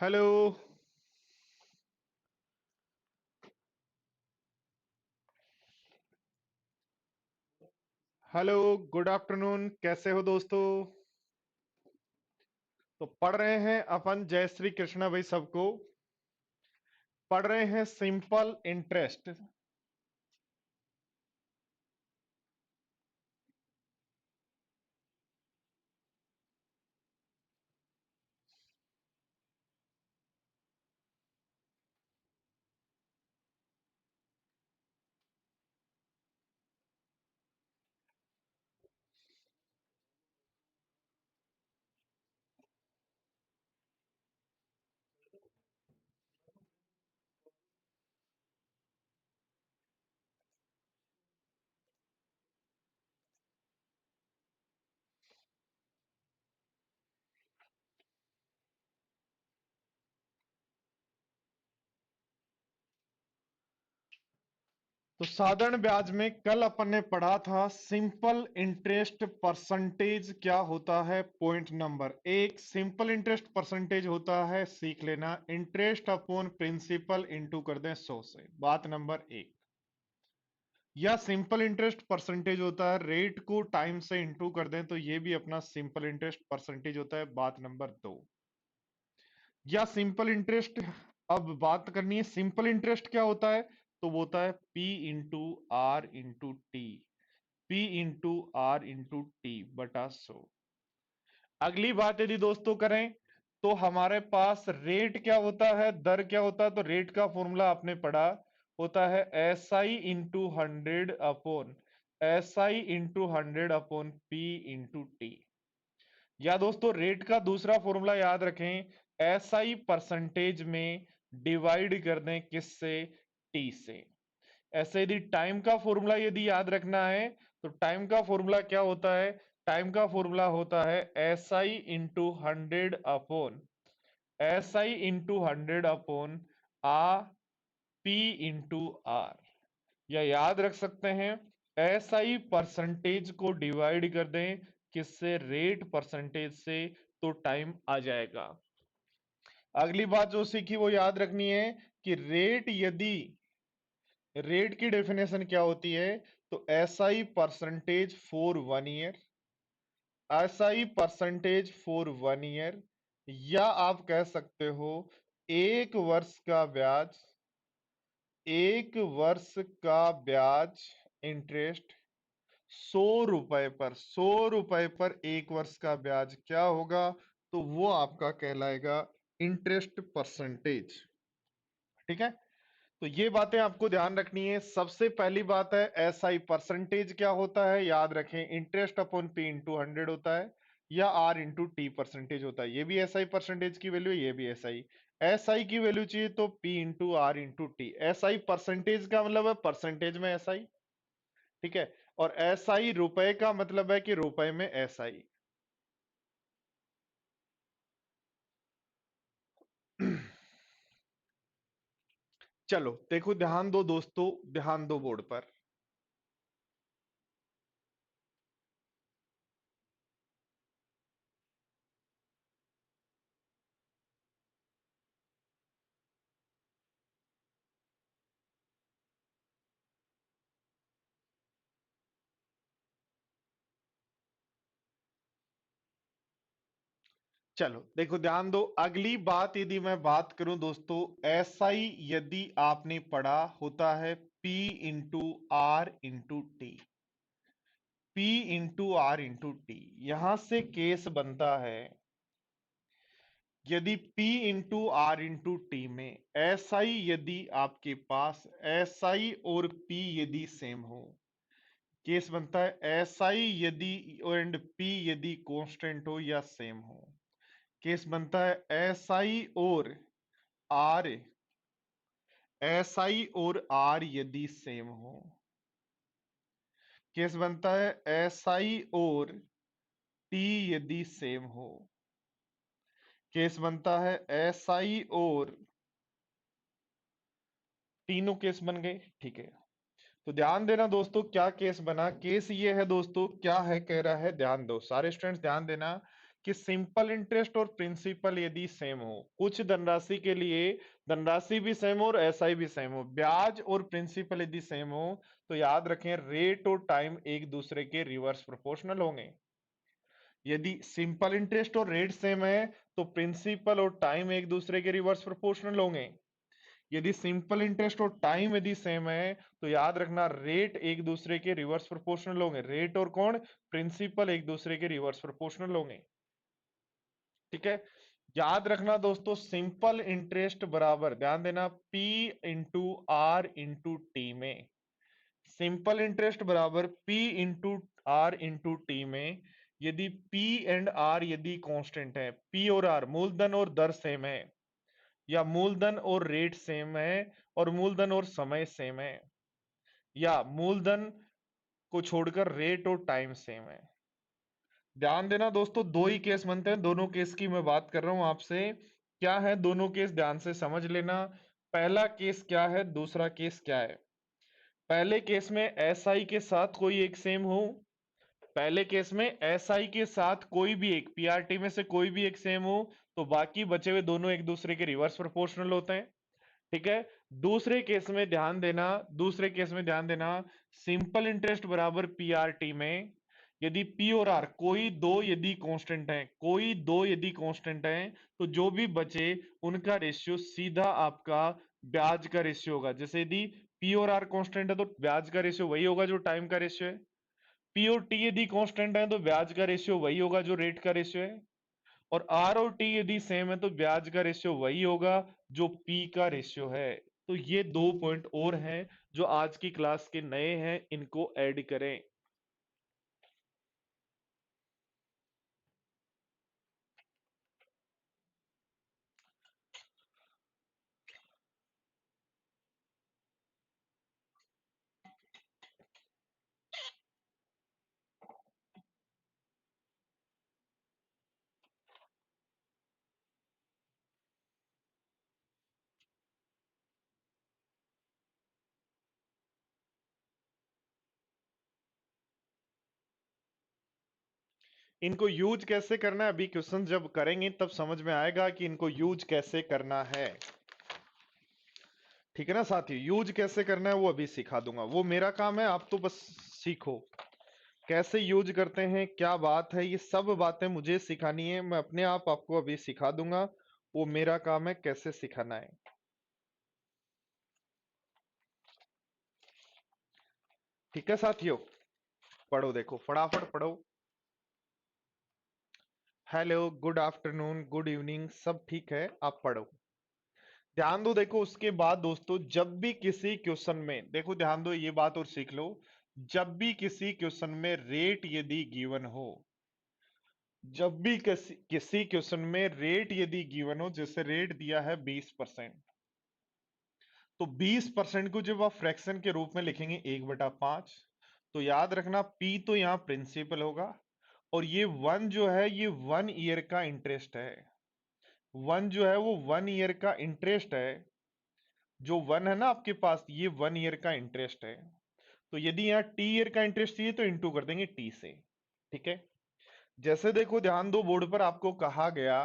Hello. Hello. Good afternoon, कैसे हो दोस्तों? तो पढ़ रहे हैं अपन जय श्री कृष्णा भाई सबको। पढ़ रहे हैं सिंपल इंटरेस्ट। तो साधारण ब्याज में कल अपन ने पढ़ा था सिंपल इंटरेस्ट परसेंटेज क्या होता है। पॉइंट नंबर एक, सिंपल इंटरेस्ट परसेंटेज होता है, सीख लेना, इंटरेस्ट अपॉन प्रिंसिपल इंटू कर दें 100 से। बात नंबर एक। या सिंपल इंटरेस्ट परसेंटेज होता है, रेट को टाइम से इंटू कर दें तो ये भी अपना सिंपल इंटरेस्ट परसेंटेज होता है। बात नंबर दो। या सिंपल इंटरेस्ट, अब बात करनी है सिंपल इंटरेस्ट क्या होता है, तो वो होता है P into R into T. P into R into T बटा 100। अगली बात यदि दोस्तों करें तो हमारे पास रेट क्या होता है, दर क्या होता है, तो रेट का फॉर्मूला आपने पढ़ा, होता है SI into 100 upon SI into 100 upon P into T. या दोस्तों रेट का दूसरा फॉर्मूला याद रखें, SI परसेंटेज में डिवाइड कर दें किससे, टी से। ऐसे यदि टाइम का फॉर्मूला यदि याद रखना है तो टाइम का फॉर्मूला क्या होता है, टाइम का फॉर्मूला होता है SI into 100 upon SI into 100 upon आ P इंटू आर। या याद रख सकते हैं, SI परसेंटेज को डिवाइड कर दें किससे, रेट परसेंटेज से, तो टाइम आ जाएगा। अगली बात जो सीखी वो याद रखनी है कि रेट की डेफिनेशन क्या होती है, तो SI percentage for 1 year, SI percentage for 1 year, या आप कह सकते हो एक वर्ष का ब्याज, एक वर्ष का ब्याज इंटरेस्ट 100 रुपए पर, 100 रुपए पर एक वर्ष का ब्याज क्या होगा, तो वो आपका कहलाएगा इंटरेस्ट परसेंटेज। ठीक है, तो ये बातें आपको ध्यान रखनी है। सबसे पहली बात है SI परसेंटेज क्या होता है, याद रखें इंटरेस्ट अपॉन P इंटू 100 होता है, या R इंटू टी परसेंटेज होता है। ये भी SI परसेंटेज की वैल्यू, ये भी SI की वैल्यू चाहिए तो P into R into T. SI percentage का मतलब है परसेंटेज में SI। ठीक है, और SI रुपए का मतलब है कि रुपए में SI। चलो देखो, ध्यान दो दोस्तों, ध्यान दो बोर्ड पर। चलो देखो, ध्यान दो। अगली बात यदि मैं बात करूं दोस्तों, SI यदि आपने पढ़ा होता है P into R into T. P into R into T, यहां से केस बनता है, यदि P into R into T में SI यदि आपके पास SI और P यदि सेम हो, केस बनता है SI यदि एंड P यदि कांस्टेंट हो या सेम हो। केस बनता है आर SI और R यदि सेम हो। केस बनता है SI और T यदि सेम हो। केस बनता है SI और, तीनों केस बन गए। ठीक है, तो ध्यान देना दोस्तों, क्या केस बना, केस ये है दोस्तों, क्या है कह रहा है, ध्यान दो सारे स्टूडेंट्स, ध्यान देना कि सिंपल इंटरेस्ट और प्रिंसिपल यदि सेम हो, कुछ धनराशि के लिए धनराशि भी सेम हो और एसआई भी सेम हो, ब्याज और प्रिंसिपल यदि सेम हो, तो याद रखें रेट और टाइम एक दूसरे के रिवर्स प्रोपोर्शनल होंगे। यदि सिंपल इंटरेस्ट और रेट सेम है तो प्रिंसिपल और टाइम एक दूसरे के रिवर्स प्रोपोर्शनल होंगे। यदि सिंपल इंटरेस्ट और टाइम यदि सेम है तो याद रखना रेट एक दूसरे के रिवर्स प्रोपोर्शनल होंगे। रेट और कौन? प्रिंसिपल एक दूसरे के रिवर्स प्रोपोर्शनल होंगे। ठीक है, याद रखना दोस्तों, सिंपल इंटरेस्ट बराबर, ध्यान देना, P into R into T में। सिंपल इंटरेस्ट बराबर P into R into T में यदि P एंड R यदि कांस्टेंट है, P और R मूलधन और दर सेम है, या मूलधन और रेट सेम है और मूलधन और समय सेम है, या मूलधन को छोड़कर रेट और टाइम सेम है। ध्यान देना दोस्तों, दो ही केस बनते हैं, दोनों केस की मैं बात कर रहा हूं आपसे। क्या है दोनों केस, ध्यान से समझ लेना। पहला केस क्या है, दूसरा केस क्या है। पहले केस में एसआई के साथ कोई एक सेम हो, पहले केस में एसआई के साथ कोई भी एक पीआरटी में से कोई भी एक सेम हो, तो बाकी बचे हुए दोनों एक दूसरे के रिवर्स प्रोपोर्शनल होते हैं। ठीक है, दूसरे केस में ध्यान देना, दूसरे केस में ध्यान देना, सिंपल इंटरेस्ट बराबर पीआरटी में यदि पी और आर कोई दो यदि कांस्टेंट है, कोई दो यदि कांस्टेंट है, तो जो भी बचे उनका रेशियो सीधा आपका ब्याज का रेशियो होगा। जैसे यदि पी और आर कांस्टेंट है तो ब्याज का रेशियो वही होगा जो टाइम का रेशियो है। पी और टी यदि कांस्टेंट है तो ब्याज का रेशियो वही होगा जो रेट का रेशियो है। और आर और टी यदि सेम है तो ब्याज का रेशियो वही होगा जो पी का रेशियो है। तो ये दो पॉइंट और हैं जो आज की क्लास के नए हैं, इनको ऐड करें। इनको यूज कैसे करना है, अभी क्वेश्चन जब करेंगे तब समझ में आएगा कि इनको यूज कैसे करना है। ठीक है ना साथी, यूज कैसे करना है वो अभी सिखा दूंगा, वो मेरा काम है, आप तो बस सीखो कैसे यूज करते हैं, क्या बात है, ये सब बातें मुझे सिखानी है, मैं अपने आप आपको अभी सिखा दूंगा। वो मेरा काम है कैसे सिखाना है। ठीक है साथियों, पढ़ो, देखो फटाफट पढ़ो। Hello, good afternoon, good evening, सब ठीक है, आप पढ़ो। ध्यान दो, देखो उसके बाद दोस्तों, जब भी किसी क्वेश्चन में, देखो ध्यान दो ये बात और सीख लो, जब भी किसी क्वेश्चन में रेट यदि गिवन हो, जब भी किसी क्वेश्चन में रेट यदि गिवन हो, जैसे रेट दिया है 20%, तो 20% को जब आप फ्रैक्शन के रूप में लिखेंगे 1/5, तो याद रखना पी तो यहां प्रिंसिपल होगा, और ये वन जो है ये 1 ईयर का इंटरेस्ट है। वन जो है वो 1 ईयर का इंटरेस्ट है, जो वन है ना आपके पास, ये 1 ईयर का इंटरेस्ट है। तो यदि यहां टी ईयर का इंटरेस्ट चाहिए तो इंटू कर देंगे टी से। ठीक है, जैसे देखो ध्यान दो, बोर्ड पर आपको कहा गया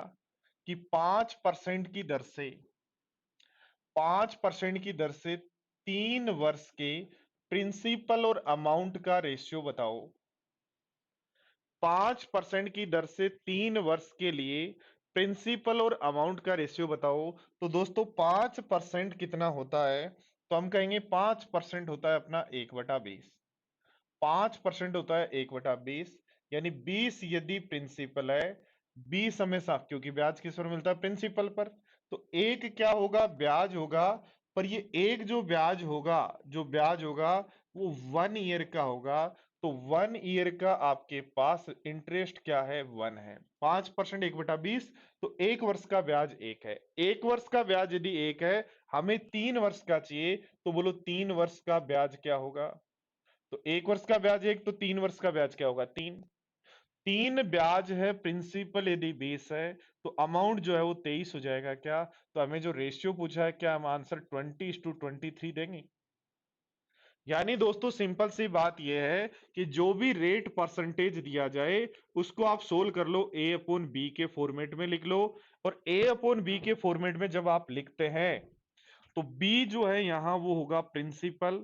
कि 5% की दर से, 5% की दर से 3 वर्ष के प्रिंसिपल और अमाउंट का रेशियो बताओ। 5% की दर से 3 वर्ष के लिए प्रिंसिपल और अमाउंट का रेशियो बताओ। तो दोस्तों 5% कितना होता है, तो हम कहेंगे 5% होता है अपना 1/20। 5% होता है 1/20, यानी 20 यदि प्रिंसिपल है, 20 हमेशा, क्योंकि ब्याज किस पर मिलता है, प्रिंसिपल पर, तो एक क्या होगा, ब्याज होगा। पर ये एक जो ब्याज होगा, जो ब्याज होगा वो 1 ईयर का होगा। तो 1 ईयर का आपके पास इंटरेस्ट क्या है, 1 है। 5% 1/20, तो 1 वर्ष का ब्याज 1 है। 1 वर्ष का ब्याज यदि 1 है, हमें 3 वर्ष का चाहिए, तो बोलो 3 वर्ष का ब्याज क्या होगा। तो 1 वर्ष का ब्याज 1, तो 3 वर्ष का ब्याज क्या होगा, 3। 3 ब्याज है, प्रिंसिपल यदि 20 है, तो अमाउंट जो है वो 23 हो जाएगा क्या। तो हमें जो रेशियो पूछा है, क्या हम आंसर 20:23 देंगे। यानी दोस्तों सिंपल सी बात यह है कि जो भी रेट परसेंटेज दिया जाए उसको आप सोल्व कर लो, ए अपॉन बी के फॉर्मेट में लिख लो। और ए अपॉन बी के फॉर्मेट में जब आप लिखते हैं तो बी जो है यहां वो होगा प्रिंसिपल,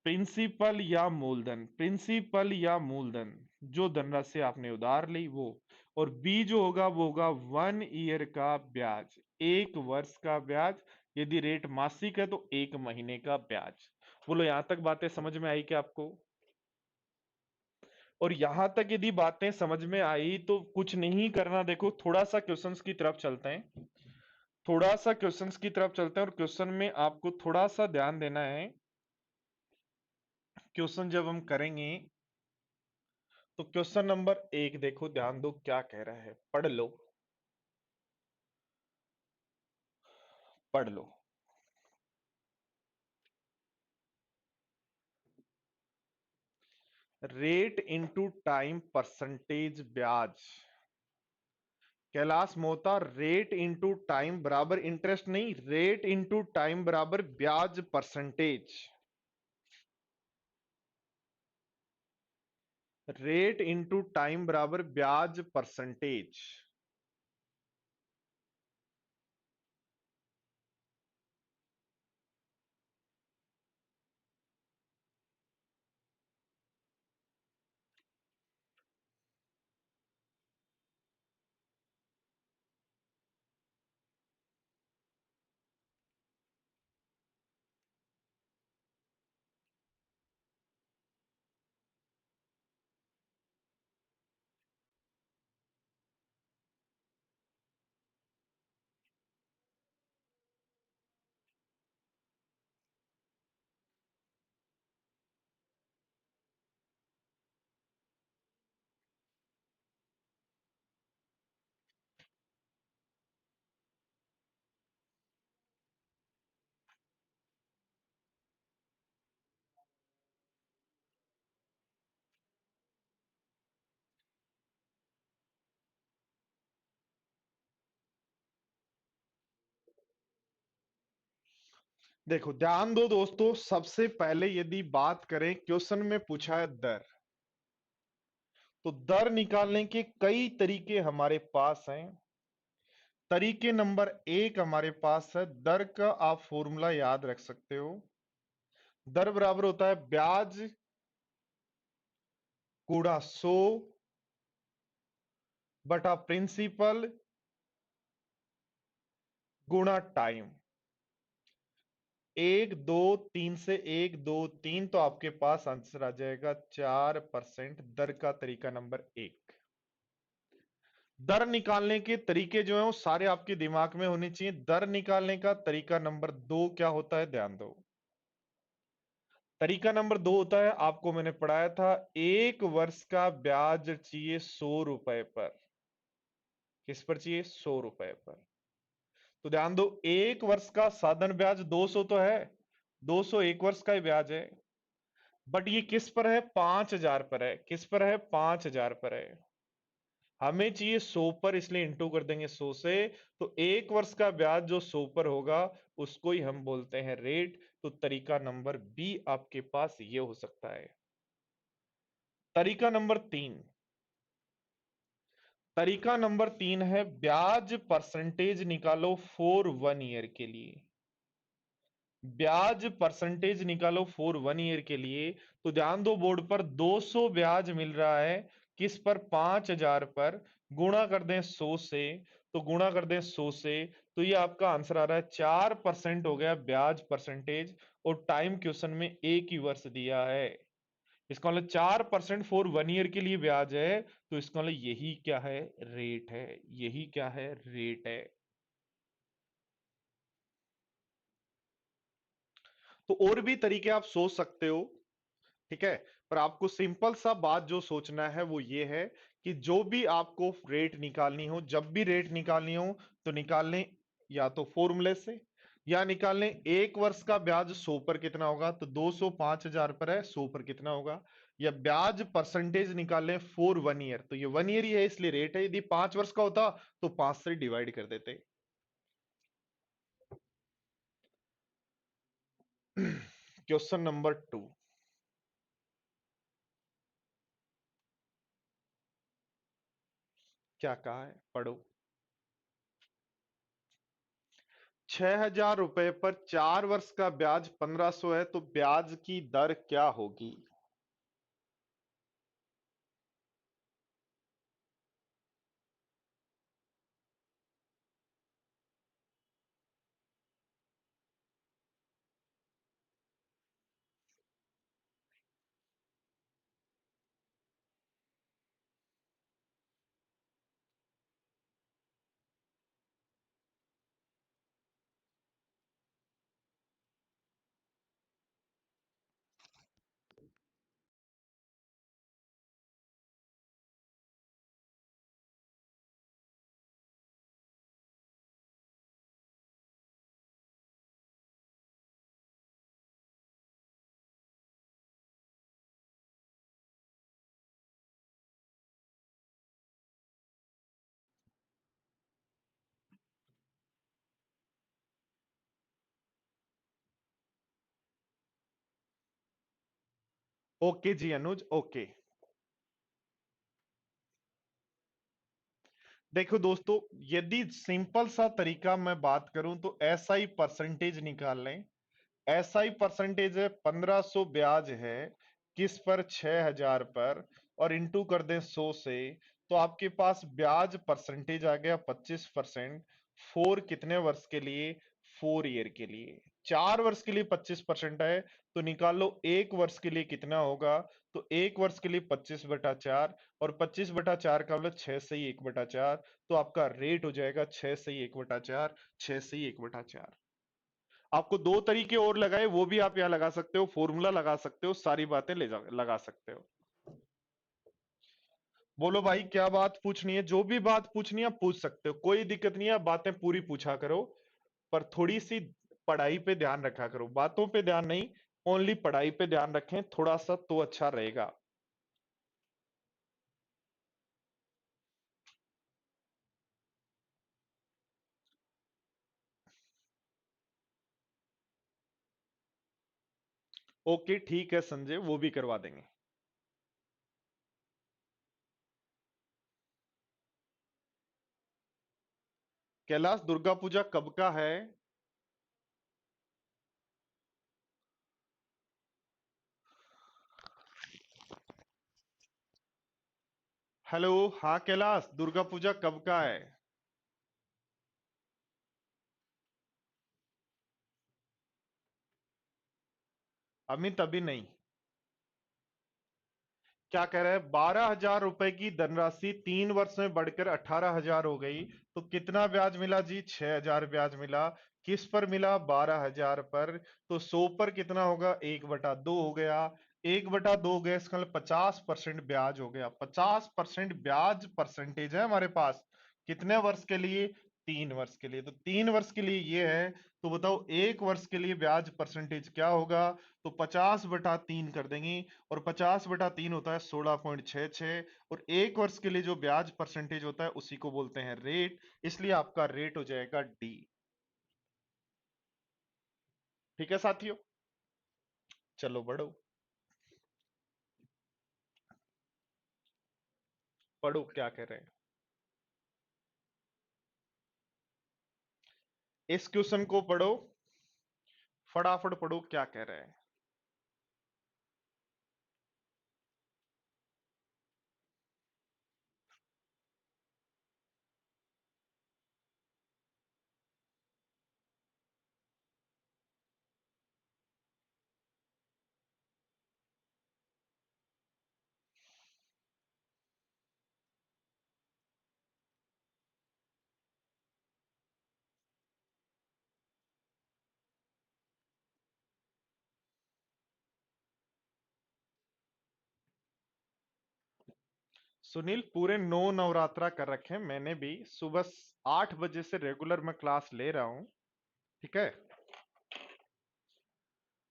प्रिंसिपल या मूलधन, प्रिंसिपल या मूलधन, जो धनराशि आपने उधार ली वो। और बी जो होगा वो होगा 1 ईयर का ब्याज, 1 वर्ष का ब्याज। यदि रेट मासिक है तो 1 महीने का ब्याज। बोलो यहां तक बातें समझ में आई क्या आपको? और यहां तक यदि बातें समझ में आई तो कुछ नहीं करना, देखो थोड़ा सा क्वेश्चंस की तरफ चलते हैं, थोड़ा सा क्वेश्चंस की तरफ चलते हैं। और क्वेश्चन में आपको थोड़ा सा ध्यान देना है। क्वेश्चन जब हम करेंगे तो क्वेश्चन नंबर 1 देखो, ध्यान दो क्या कह रहा है, पढ़ लो, पढ़ लो। रेट इनटू टाइम परसेंटेज ब्याज। Kailash Mohta, rate into time बराबर इंटरेस्ट नहीं, रेट इनटू टाइम बराबर ब्याज परसेंटेज। रेट इनटू टाइम बराबर ब्याज परसेंटेज। देखो ध्यान दो दोस्तों, सबसे पहले यदि बात करें, क्वेश्चन में पूछा है दर, तो दर निकालने के कई तरीके हमारे पास हैं। तरीके नंबर 1 हमारे पास है, दर का आप फॉर्मूला याद रख सकते हो। दर बराबर होता है ब्याज गुणा 100 बटा प्रिंसिपल गुणा टाइम। 1 2 3 से 1 2 3, तो आपके पास आंसर आ जाएगा 4%। दर का तरीका नंबर 1। दर निकालने के तरीके जो है वो सारे आपके दिमाग में होने चाहिए। दर निकालने का तरीका नंबर 2 क्या होता है, ध्यान दो। तरीका नंबर 2 होता है, आपको मैंने पढ़ाया था, 1 वर्ष का ब्याज चाहिए 100 रुपए पर। किस पर चाहिए? 100 रुपए पर। तो ध्यान दो, 1 वर्ष का साधन ब्याज 200 तो है, 200 1 वर्ष का ही ब्याज है। बट ये किस पर है? 5,000 पर है। किस पर है? 5,000 पर है। हमें चाहिए 100 पर, इसलिए इंटू कर देंगे 100 से। तो 1 वर्ष का ब्याज जो 100 पर होगा उसको ही हम बोलते हैं रेट। तो तरीका नंबर बी आपके पास ये हो सकता है। तरीका नंबर 3, तरीका नंबर 3 है ब्याज परसेंटेज निकालो फॉर 1 ईयर के लिए। ब्याज परसेंटेज निकालो फॉर 1 ईयर के लिए। तो ध्यान दो, बोर्ड पर 200 ब्याज मिल रहा है, किस पर? 5,000 पर। गुणा कर दें 100 से, तो गुणा कर दें 100 से, तो ये आपका आंसर आ रहा है 4% हो गया ब्याज परसेंटेज। और टाइम क्वेश्चन में एक ही वर्ष दिया है। इसका मतलब 4% फॉर 1 ईयर के लिए ब्याज है, तो इसका मतलब यही क्या है? रेट है। यही क्या है? रेट है। तो और भी तरीके आप सोच सकते हो, ठीक है। पर आपको सिंपल सा बात जो सोचना है वो ये है कि जो भी आपको रेट निकालनी हो, जब भी रेट निकालनी हो, तो निकालने या तो फॉर्मूले से, या निकालने 1 वर्ष का ब्याज 100 पर कितना होगा, तो 200 5,000 पर है, 100 पर कितना होगा। या ब्याज परसेंटेज निकाल लें फॉर 1 ईयर, तो ये 1 ईयर ही है इसलिए रेट है। यदि 5 वर्ष का होता तो 5 से डिवाइड कर देते। क्वेश्चन नंबर 2 क्या कहा है, पढ़ो। 6,000 रुपए पर 4 वर्ष का ब्याज 1,500 है, तो ब्याज की दर क्या होगी? ओके जी अनुज, ओके। देखो दोस्तों, यदि सिंपल सा तरीका मैं बात करूं तो एसआई परसेंटेज निकाल लें। एसआई परसेंटेज है 1,500 ब्याज है किस पर, 6,000 पर, और इंटू कर दें 100 से, तो आपके पास ब्याज परसेंटेज आ गया 25%। फोर कितने वर्ष के लिए? 4 ईयर के लिए। 4 वर्ष के लिए 25% है, तो निकाल लो एक वर्ष के लिए कितना होगा। तो एक वर्ष के लिए 25/4, और 25/4 का मतलब 6 से ही 1/4, तो आपका रेट हो जाएगा 6 से ही 1/4, 6 से ही 1/4। आपको दो तरीके और लगाए, वो भी आप यहां लगा सकते हो, फॉर्मूला लगा सकते हो, सारी बातें लगा सकते हो। बोलो भाई, क्या बात पूछनी है? जो भी बात पूछनी है आप पूछ सकते हो, कोई दिक्कत नहीं है, आप बातें पूरी पूछा करो। पर थोड़ी सी पढ़ाई पे ध्यान रखा करो, बातों पे ध्यान नहीं, ओनली पढ़ाई पे ध्यान रखें थोड़ा सा, तो अच्छा रहेगा। ओके ठीक है संजय, वो भी करवा देंगे। कैलाश, दुर्गा पूजा कब का है? हेलो, हाँ कैलाश, दुर्गा पूजा कब का है? अमित अभी नहीं। क्या कह रहे हैं? 12,000 रुपए की धनराशि 3 वर्ष में बढ़कर 18,000 हो गई, तो कितना ब्याज मिला जी? 6,000 ब्याज मिला। किस पर मिला? 12,000 पर। तो 100 पर कितना होगा? 1/2 हो गया। 1/2 हो गया, इसका मतलब 50% ब्याज हो गया। 50% ब्याज परसेंटेज है हमारे पास। कितने वर्ष के लिए? 3 वर्ष के लिए। तो 3 वर्ष के लिए ये है। तो बताओ एक वर्ष के लिए ब्याज परसेंटेज क्या होगा? तो 50/3 कर देंगे, और 50/3 होता है 16.66, और एक वर्ष के लिए जो ब्याज परसेंटेज होता है उसी को बोलते हैं रेट, इसलिए आपका रेट हो जाएगा डी। ठीक है साथियों, चलो बढ़ो। पढ़ो क्या कह रहे हैं, इस क्वेश्चन को पढ़ो, फटाफट पढ़ो क्या कह रहे हैं। सुनील, पूरे 9 नवरात्रा कर रखे हैं मैंने भी, सुबह 8 बजे से रेगुलर मैं क्लास ले रहा हूं। ठीक है,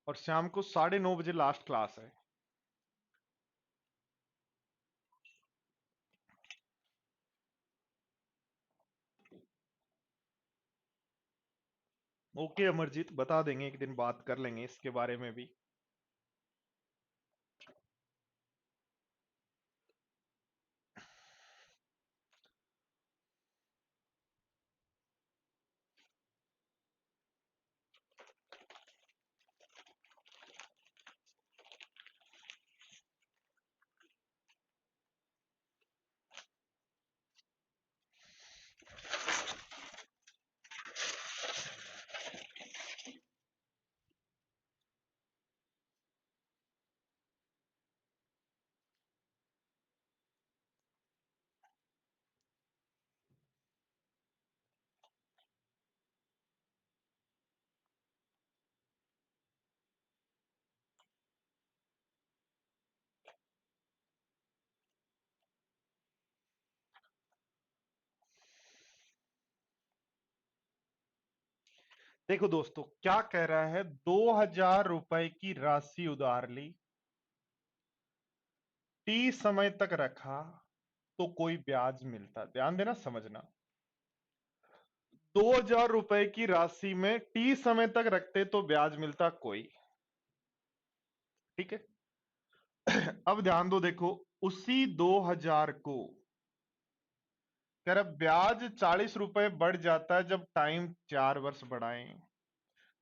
और शाम को 9:30 बजे लास्ट क्लास है। ओके अमरजीत, बता देंगे, एक दिन बात कर लेंगे इसके बारे में भी। देखो दोस्तों, क्या कह रहा है, 2,000 रुपए की राशि उधार ली, टी समय तक रखा तो कोई ब्याज मिलता। ध्यान देना, समझना। 2,000 रुपए की राशि में टी समय तक रखते तो ब्याज मिलता कोई। ठीक है। अब ध्यान दो, देखो, उसी 2,000 को कह रहा ब्याज 40 रुपए बढ़ जाता है जब टाइम 4 वर्ष बढ़ाएं।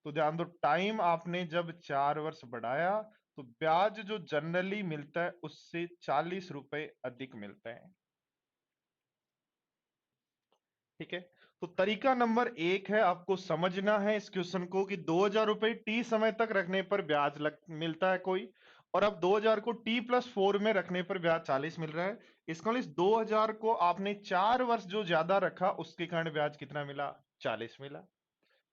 तो ध्यान दो, टाइम आपने जब 4 वर्ष बढ़ाया तो ब्याज जो जनरली मिलता है उससे 40 रुपए अधिक मिलते हैं। ठीक है। तो तरीका नंबर 1 है, आपको समझना है इस क्वेश्चन को कि 2,000 रुपए टी समय तक रखने पर ब्याज मिलता है कोई, और अब 2,000 को T+4 में रखने पर ब्याज 40 मिल रहा है। इसका मतलब इस 2,000 को आपने 4 वर्ष जो ज्यादा रखा उसके कारण ब्याज कितना मिला, 40 मिला।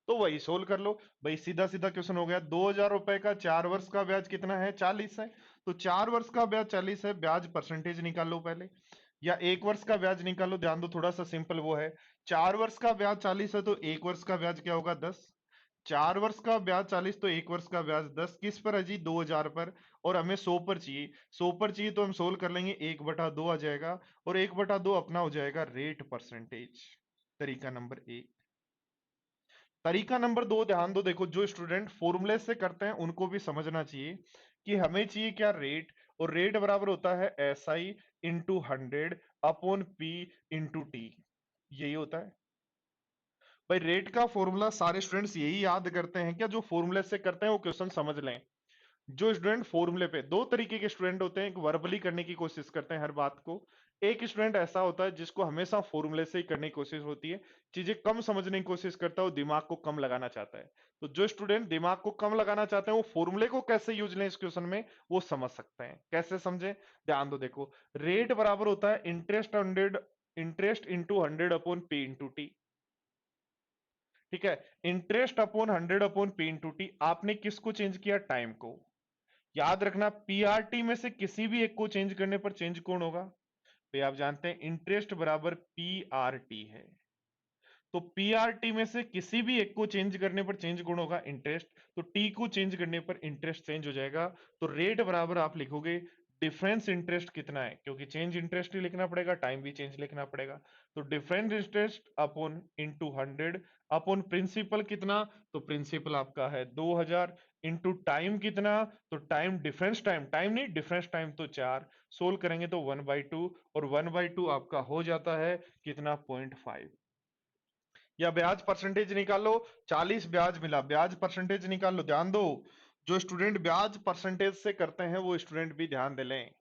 तो वही सोल्व कर लो भाई, सीधा सीधा क्वेश्चन हो गया। 2,000 रुपए का 4 वर्ष का ब्याज कितना है, 40 है। तो 4 वर्ष का ब्याज 40 है, ब्याज परसेंटेज निकाल लो पहले, या 1 वर्ष का ब्याज निकालो। ध्यान दो, थोड़ा सा सिंपल वो है। 4 वर्ष का ब्याज 40 है तो 1 वर्ष का ब्याज क्या होगा, 10। 4 वर्ष का ब्याज 40 तो 1 वर्ष का ब्याज 10। किस पर है जी, 2,000 पर। और हमें 100 पर चाहिए, 100 पर चाहिए तो हम सोल्व कर लेंगे, 1/2 आ जाएगा, और 1/2 अपना हो जाएगा रेट परसेंटेज। तरीका नंबर 1। तरीका नंबर 2, ध्यान दो, देखो, जो स्टूडेंट फॉर्मूले से करते हैं उनको भी समझना चाहिए कि हमें चाहिए क्या, रेट। और रेट बराबर होता है SI into 100 upon P into T. यही होता है भाई रेट का फॉर्मूला। सारे स्टूडेंट्स यही याद करते हैं क्या, जो फॉर्मूले से करते हैं वो क्वेश्चन समझ लें। जो स्टूडेंट फॉर्मूले पे, दो तरीके के स्टूडेंट होते हैं, एक वर्बली करने की कोशिश करते हैं हर बात को, एक स्टूडेंट ऐसा होता है जिसको हमेशा फॉर्मूले से ही करने की कोशिश होती है, चीजें कम समझने की कोशिश करता है, वो दिमाग को कम लगाना चाहता है। तो जो स्टूडेंट दिमाग को कम लगाना चाहते हैं वो फॉर्मूले को कैसे यूज लें इस क्वेश्चन में, वो समझ सकते हैं। कैसे समझे, ध्यान दो, देखो, रेट बराबर होता है interest into 100 upon P into T. ठीक है। Interest upon 100 upon P into T, आपने किसको चेंज किया, टाइम को। याद रखना, पीआरटी में से किसी भी एक को चेंज करने पर चेंज कौन होगा, तो आप जानते हैं इंटरेस्ट बराबर पीआरटी है। तो पीआरटी में से किसी भी एक को चेंज करने पर चेंज कौन होगा, इंटरेस्ट। तो टी को चेंज करने पर इंटरेस्ट चेंज हो जाएगा। तो रेट बराबर आप लिखोगे डिफरेंस इंटरेस्ट कितना है, क्योंकि चेंज इंटरेस्ट ही लिखना पड़ेगा, टाइम भी चेंज लिखना पड़ेगा। तो difference interest upon into 100 upon principal कितना, तो प्रिंसिपल आपका है 2,000 इंटू टाइम कितना, तो टाइम डिफरेंस टाइम, टाइम नहीं डिफरेंस टाइम, तो 4। सोल्व करेंगे तो 1/2, और 1/2 आपका हो जाता है कितना, 0.5। या ब्याज परसेंटेज निकाल लो, 40 ब्याज मिला, ब्याज परसेंटेज निकाल लो। ध्यान दो, जो स्टूडेंट ब्याज परसेंटेज से करते हैं वो स्टूडेंट भी ध्यान दे लें,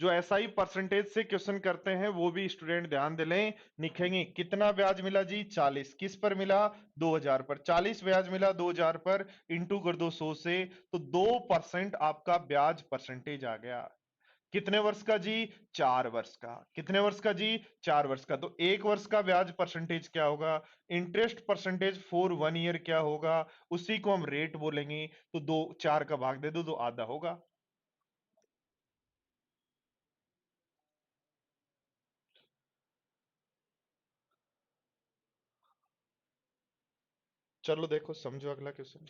जो SI परसेंटेज से क्वेश्चन करते हैं वो भी स्टूडेंट ध्यान दे लें। लिखेंगे कितना ब्याज मिला जी, 40। किस पर मिला, 2,000 पर। 40 ब्याज मिला 2,000 पर, इंटू कर दो 100 से, तो 2% आपका ब्याज परसेंटेज आ गया। कितने वर्ष का जी, 4 वर्ष का। कितने वर्ष का जी, 4 वर्ष का। तो 1 वर्ष का ब्याज परसेंटेज क्या होगा, इंटरेस्ट परसेंटेज फॉर 1 ईयर क्या होगा, उसी को हम रेट बोलेंगे। तो 4 का भाग दे दो तो आधा होगा। चलो देखो, समझो अगला क्वेश्चन।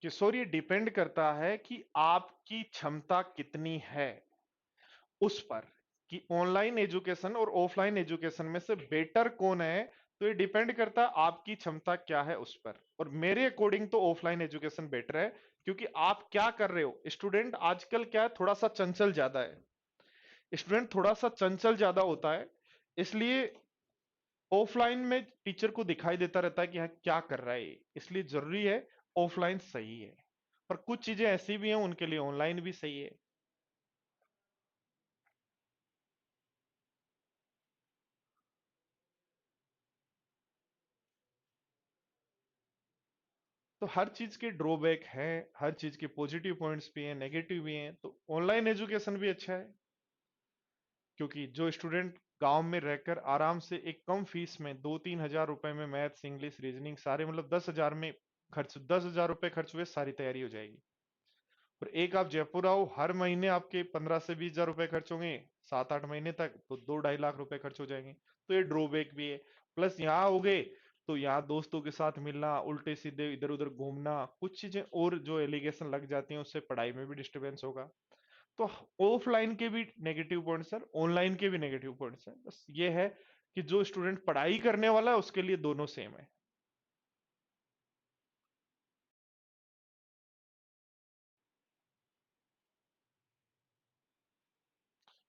किशोर, ये डिपेंड करता है कि आपकी क्षमता कितनी है उस पर, कि ऑनलाइन एजुकेशन और ऑफलाइन एजुकेशन में से बेटर कौन है। तो ये डिपेंड करता है आपकी क्षमता क्या है उस पर, और मेरे अकॉर्डिंग तो ऑफलाइन एजुकेशन बेटर है। क्योंकि आप क्या कर रहे हो, स्टूडेंट आजकल क्या है, थोड़ा सा चंचल ज्यादा है, स्टूडेंट थोड़ा सा चंचल ज्यादा होता है, इसलिए ऑफलाइन में टीचर को दिखाई देता रहता है कि हाँ क्या कर रहा है ये, इसलिए जरूरी है ऑफलाइन सही है। पर कुछ चीजें ऐसी भी हैं उनके लिए ऑनलाइन भी सही है। तो हर चीज के ड्रॉबैक है, हर चीज के पॉजिटिव पॉइंट्स भी हैं, नेगेटिव भी हैं। तो ऑनलाइन एजुकेशन भी अच्छा है, क्योंकि जो स्टूडेंट गांव में रहकर आराम से एक कम फीस में 2-3 हजार रुपए में मैथ्स, इंग्लिश, रीजनिंग सारे, मतलब 10 हजार में खर्च, 10 हजार रुपए खर्च हुए सारी तैयारी हो जाएगी। और एक आप जयपुर आओ, हर महीने आपके 15 से 20 हजार रुपए खर्च होंगे, 7-8 महीने तक तो 2-2.5 लाख रुपए खर्च हो जाएंगे। तो ये ड्रॉबैक भी है। प्लस यहाँ हो गए तो यहाँ दोस्तों के साथ मिलना, उल्टे सीधे इधर उधर घूमना, कुछ चीजें और जो एलिगेशन लग जाती हैं उससे पढ़ाई में भी डिस्टरबेंस होगा। तो ऑफलाइन के भी नेगेटिव पॉइंट्स है, ऑनलाइन के भी नेगेटिव पॉइंट्स है, बस ये है कि जो स्टूडेंट पढ़ाई करने वाला है उसके लिए दोनों सेम है।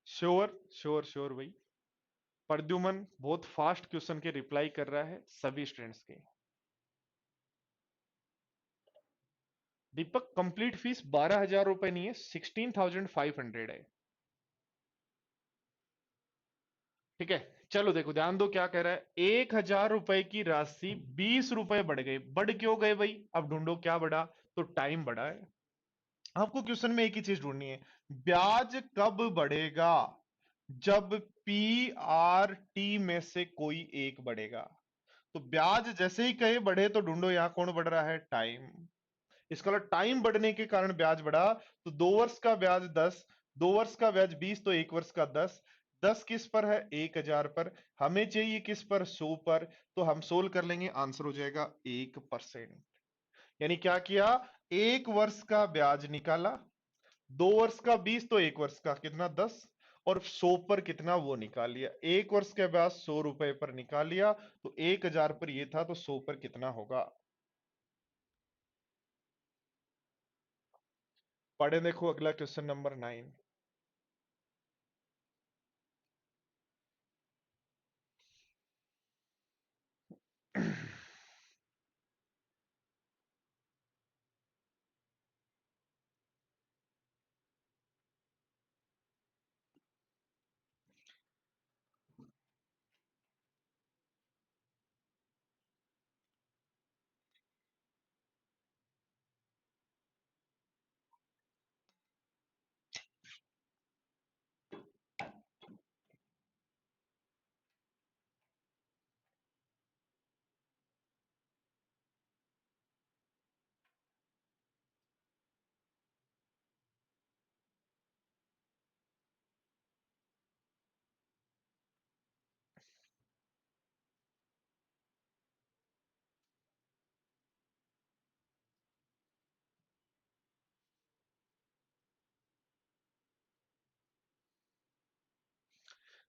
श्योर श्योर श्योर भाई। प्रद्युमन बहुत फास्ट क्वेश्चन के रिप्लाई कर रहा है सभी स्टूडेंट्स के। दीपक, कंप्लीट फीस 12 हजार रुपए नहीं है, 16,500 है। ठीक है, चलो देखो ध्यान दो क्या कह रहा है। 1 हजार रुपए की राशि 20 रुपए बढ़ गई। बढ़ क्यों गए भाई, अब ढूंढो क्या बढ़ा। तो टाइम बढ़ा है। आपको क्वेश्चन में एक ही चीज ढूंढनी है, ब्याज कब बढ़ेगा, जब पी आर टी में से कोई एक बढ़ेगा। तो ब्याज जैसे ही कहे बढ़े तो ढूंढो यहां कौन बढ़ रहा है, टाइम। इसका मतलब टाइम बढ़ने के कारण ब्याज बढ़ा। तो 2 वर्ष का ब्याज 10, 2 वर्ष का ब्याज 20, तो 1 वर्ष का 10। 10 किस पर है, 1 हजार पर। हमें चाहिए किस पर, 100 पर। तो हम सोल्व कर लेंगे, आंसर हो जाएगा 1%। यानी क्या किया, 1 वर्ष का ब्याज निकाला, 2 वर्ष का 20, तो 1 वर्ष का कितना 10, और 100 पर कितना वो निकाल लिया। 1 वर्ष के ब्याज 100 रुपए पर निकाल लिया, तो 1 हजार पर ये था, तो 100 पर कितना होगा। पढ़े देखो अगला क्वेश्चन नंबर 9।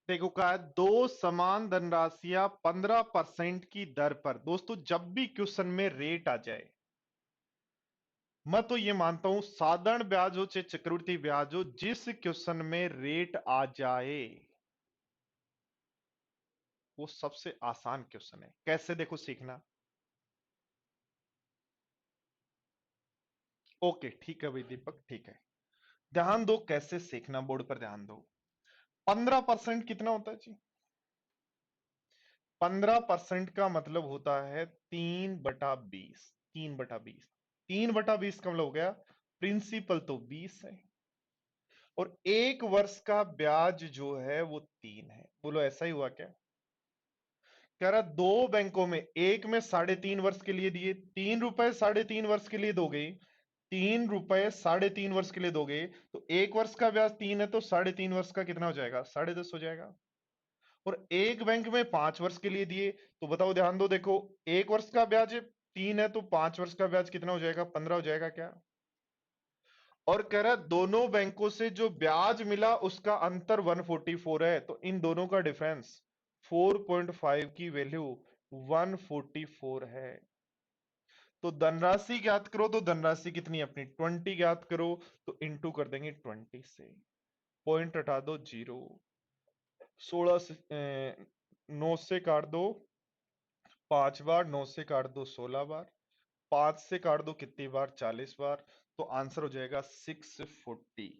देखो कहा है, दो समान धनराशियां 15% की दर पर। दोस्तों जब भी क्वेश्चन में रेट आ जाए, मैं तो ये मानता हूं साधारण ब्याज हो चाहे चक्रवृद्धि ब्याज हो, जिस क्वेश्चन में रेट आ जाए वो सबसे आसान क्वेश्चन है। कैसे, देखो सीखना। ओके ठीक है भाई दीपक, ठीक है। ध्यान दो कैसे सीखना, बोर्ड पर ध्यान दो। 15% कितना होता है जी, 15% का मतलब होता है 3/20। 3/20, 3/20 का मतलब हो गया, प्रिंसिपल तो 20 है, और 1 वर्ष का ब्याज जो है वो 3 है। बोलो ऐसा ही हुआ क्या। कह रहा दो बैंकों में, एक में 3.5 वर्ष के लिए दिए, 3 रुपए 3.5 वर्ष के लिए दोगे, 3 रुपए 3.5 वर्ष के लिए दोगे, तो 1 वर्ष का ब्याज 3 है, तो 3.5 वर्ष का कितना हो जाएगा, 10.5 हो जाएगा। और एक बैंक में 5 वर्ष के लिए दिए, तो बताओ ध्यान दो, देखो 1 वर्ष का ब्याज 3 है तो 5 वर्ष का ब्याज कितना हो जाएगा, 15 हो जाएगा क्या। और कह रहा है दोनों बैंकों से जो ब्याज मिला उसका अंतर 144 है, तो इन दोनों का डिफरेंस 4.5 की वैल्यू 144 है। तो धनराशि ज्ञात करो, तो धनराशि कितनी अपनी 20 ज्ञात करो, तो इंटू कर देंगे 20 से, पॉइंट हटा दो 0, 16 से 9 से काट दो 5 बार, 9 से काट दो 16 बार, 5 से काट दो कितनी बार, 40 बार, तो आंसर हो जाएगा 640।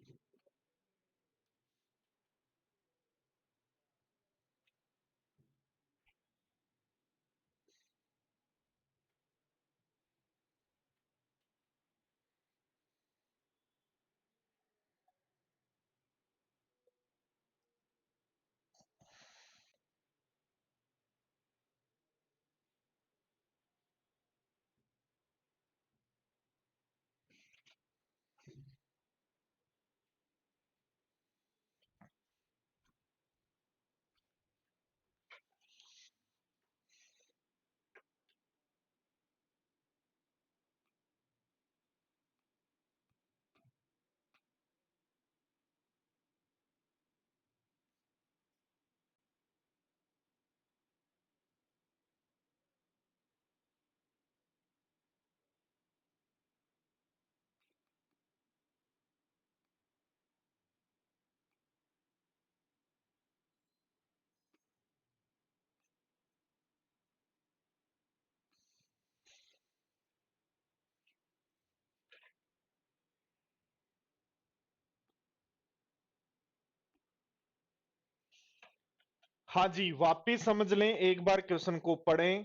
हाँ जी, वापिस समझ लें, एक बार क्वेश्चन को पढ़ें।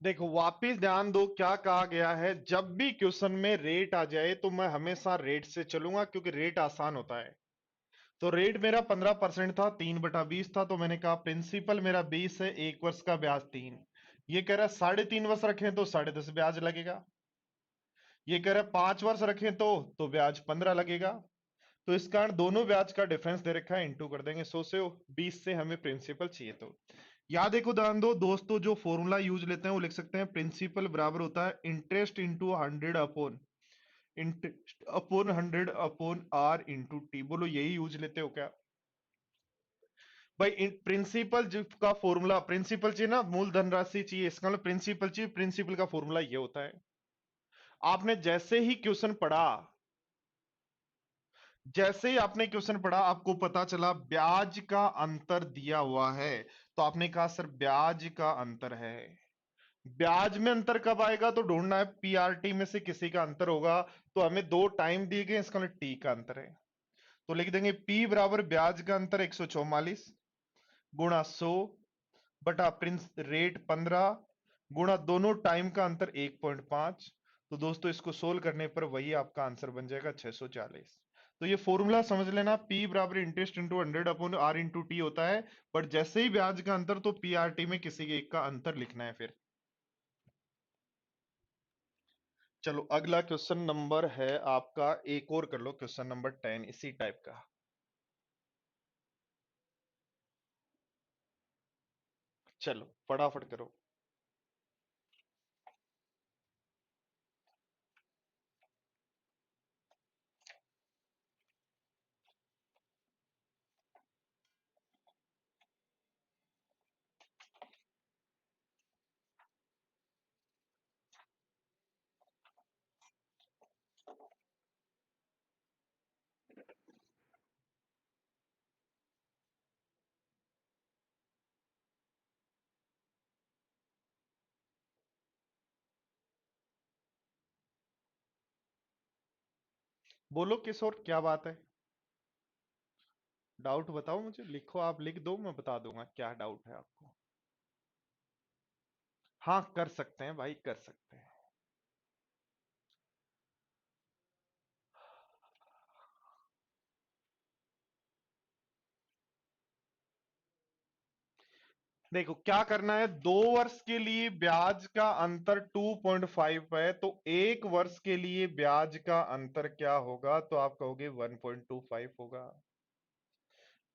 देखो वापिस ध्यान दो, क्या कहा गया है, जब भी क्वेश्चन में रेट आ जाए तो मैं हमेशा रेट से चलूंगा, क्योंकि रेट आसान होता है। तो रेट मेरा 15% था, 3/20 था, तो मैंने कहा प्रिंसिपल मेरा 20 है, 1 वर्ष का ब्याज 3। ये कह रहा है 3.5 वर्ष रखें तो 10.5 ब्याज लगेगा। ये कह रहा है 5 वर्ष रखें तो ब्याज 15 लगेगा। तो इस कारण दोनों ब्याज का डिफरेंस दे रखा है, इंटू कर देंगे 100 से, 20 से हमें प्रिंसिपल चाहिए। तो याद एक उदाहरण दो दोस्तों, जो फॉर्मूला यूज लेते हैं वो लिख सकते हैं, प्रिंसिपल बराबर होता है interest into 100 upon interest upon 100 upon R into T. बोलो यही यूज लेते हो क्या भाई। प्रिंसिपल का फॉर्मूला, प्रिंसिपल चाहिए ना, मूल धनराशि चाहिए, इसका मतलब प्रिंसिपल चाहिए, प्रिंसिपल का फॉर्मूला ये होता है। आपने जैसे ही क्वेश्चन पढ़ा, जैसे ही आपने क्वेश्चन पढ़ा, आपको पता चला ब्याज का अंतर दिया हुआ है, तो आपने कहा सर ब्याज का अंतर है। ब्याज में अंतर कब आएगा, तो ढूंढना है पीआरटी में से किसी का अंतर होगा। तो हमें दो टाइम दिए गए, इसका मतलब टी का अंतर है। तो लिख देंगे पी बराबर ब्याज का अंतर 144 गुणा 100 बटा प्रिंस रेट 15 गुणा दोनों टाइम का अंतर 1.5। तो दोस्तों इसको सोल्व करने पर वही आपका आंसर बन जाएगा 640। तो ये फॉर्मूला समझ लेना, P बराबर interest into 100 upon R into T होता है। बट जैसे ही ब्याज का अंतर, तो पी आर टी में किसी एक का अंतर लिखना है फिर। चलो अगला क्वेश्चन नंबर है आपका, एक और कर लो, क्वेश्चन नंबर 10 इसी टाइप का। चलो फटाफट करो। बोलो किशोर, क्या बात है? डाउट बताओ मुझे, लिखो, आप लिख दो, मैं बता दूंगा क्या डाउट है आपको। हाँ कर सकते हैं भाई, कर सकते हैं। देखो क्या करना है, 2 वर्ष के लिए ब्याज का अंतर 2.5 है, तो 1 वर्ष के लिए ब्याज का अंतर क्या होगा, तो आप कहोगे 1.25 होगा।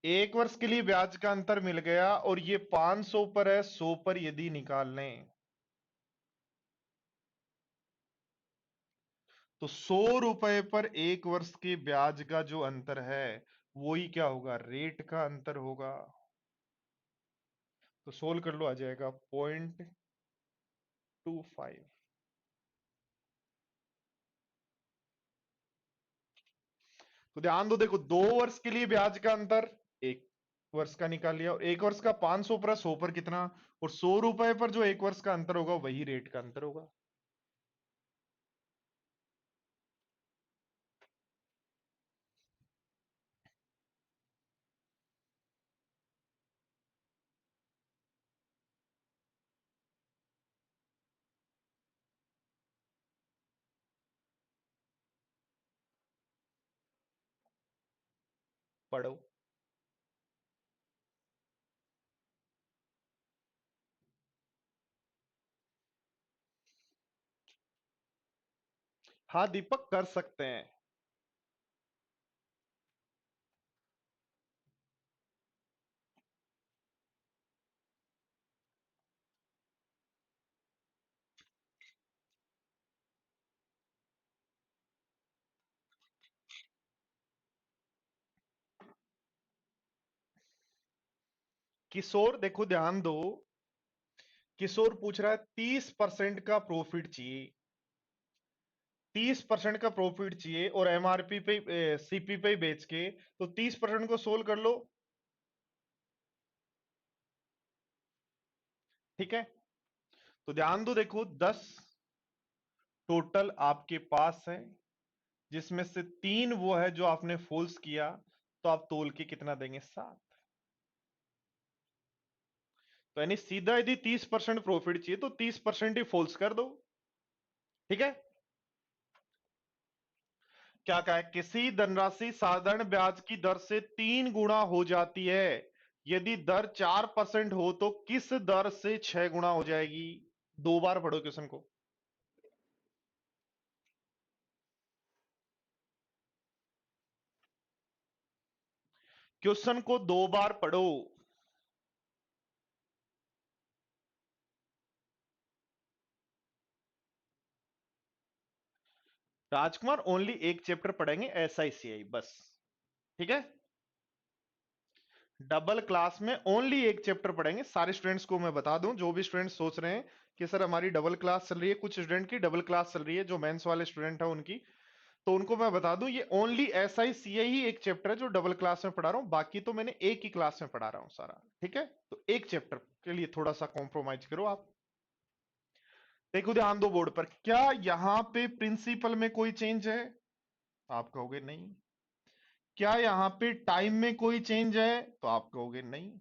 1 वर्ष के लिए ब्याज का अंतर मिल गया, और ये 500 पर है, 100 पर यदि निकाल लें तो 100 रुपए पर 1 वर्ष के ब्याज का जो अंतर है वही क्या होगा, रेट का अंतर होगा। तो सोल्व कर लो, आ जाएगा 0.25। तो ध्यान दो, देखो 2 वर्ष के लिए ब्याज का अंतर 1 वर्ष का निकाल लिया, और 1 वर्ष का 500 पर 100 पर कितना, और 100 रुपए पर जो 1 वर्ष का अंतर होगा वही रेट का अंतर होगा। पढ़ो। हाँ दीपक, कर सकते हैं। किशोर देखो ध्यान दो, किशोर पूछ रहा है 30% का प्रॉफिट चाहिए, 30% का प्रॉफिट चाहिए, और एमआरपी पे सीपी पे बेच के, तो 30% को सोल्व कर लो। ठीक है, तो ध्यान दो, देखो 10 टोटल आपके पास है, जिसमें से 3 वो है जो आपने फॉल्स किया, तो आप तोल के कितना देंगे, 7। तो यानी सीधा यदि 30% प्रॉफिट चाहिए तो 30% ही फॉल्स कर दो। ठीक है, क्या कहा है, किसी धनराशि साधारण ब्याज की दर से 3 गुना हो जाती है, यदि दर 4% हो तो किस दर से 6 गुना हो जाएगी। 2 बार पढ़ो क्वेश्चन को, क्वेश्चन को 2 बार पढ़ो। राजकुमार ओनली एक चैप्टर पढ़ेंगे, एसआईसीआई बस। ठीक है, डबल क्लास में ओनली एक चैप्टर पढ़ेंगे। सारे स्टूडेंट्स को मैं बता दूं, जो भी स्टूडेंट्स सोच रहे हैं कि सर हमारी डबल क्लास चल रही है, कुछ स्टूडेंट की डबल क्लास चल रही है, जो मेंस वाले स्टूडेंट है उनकी, तो उनको मैं बता दूं ये ओनली एसआईसीआई ही एक चैप्टर है जो डबल क्लास में पढ़ा रहा हूं, बाकी तो मैंने एक ही क्लास में पढ़ा रहा हूं सारा। ठीक है, तो एक चैप्टर के लिए थोड़ा सा कॉम्प्रोमाइज करो आप। देखो ध्यान दो बोर्ड पर, क्या यहां पे प्रिंसिपल में कोई चेंज है, आप कहोगे नहीं। क्या यहां पे टाइम में कोई चेंज है, तो आप कहोगे नहीं।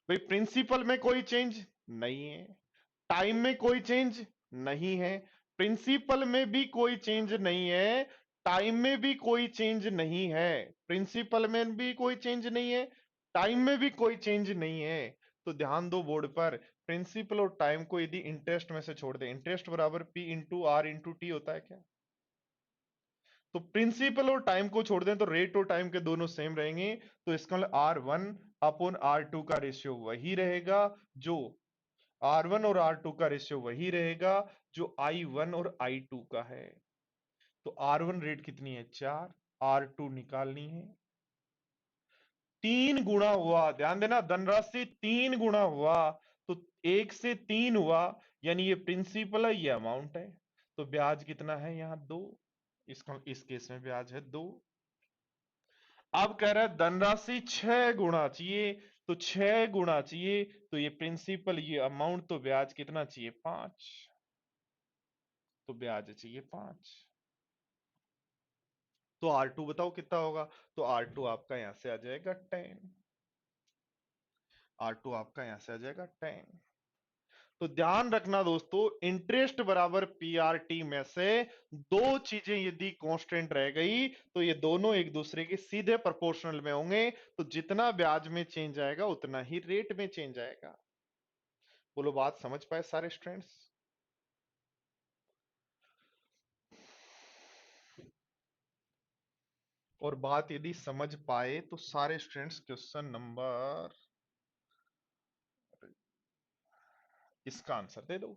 भाई प्रिंसिपल में कोई चेंज नहीं है, टाइम में कोई चेंज नहीं है, प्रिंसिपल में भी कोई चेंज नहीं है, टाइम में भी कोई चेंज नहीं है, प्रिंसिपल में भी कोई चेंज नहीं है, टाइम में भी कोई चेंज नहीं है। तो ध्यान दो बोर्ड पर, प्रिंसिपल और टाइम को यदि इंटरेस्ट में से छोड़ दे, इंटरेस्ट बराबर P into R into T होता है क्या, तो प्रिंसिपल और टाइम को छोड़ दें तो रेट और टाइम के दोनों सेम रहेंगे, तो इसका मतलब R1/R2 का रेशियो वही रहेगा, जो R1 और R2 का रेशियो वही रहेगा जो I1 और I2 का है। तो R1 रेट कितनी है, 4, R2 निकालनी है, 3 गुना हुआ, ध्यान देना धनराशि 3 गुना हुआ, तो 1 से 3 हुआ, यानी ये प्रिंसिपल है, ये अमाउंट है, तो ब्याज कितना है यहां, 2। इसका इस केस में ब्याज है 2। अब कह रहा है धनराशि 6 गुना चाहिए, तो 6 गुना चाहिए, तो ये प्रिंसिपल ये अमाउंट, तो ब्याज कितना चाहिए, 5, तो ब्याज चाहिए 5। तो R2 बताओ कितना होगा। तो R2 आपका यहां से आ जाएगा 10। R2 आपका यहां से आ जाएगा 10। तो ध्यान रखना दोस्तों, इंटरेस्ट बराबर पीआरटी में से दो चीजें यदि कांस्टेंट रह गई तो ये दोनों एक दूसरे के सीधे प्रोपोर्शनल में होंगे। तो जितना ब्याज में चेंज आएगा उतना ही रेट में चेंज आएगा। बोलो बात समझ पाए सारे स्टूडेंट्स। और बात यदि समझ पाए तो सारे स्टूडेंट्स क्वेश्चन नंबर इसका आंसर दे दो।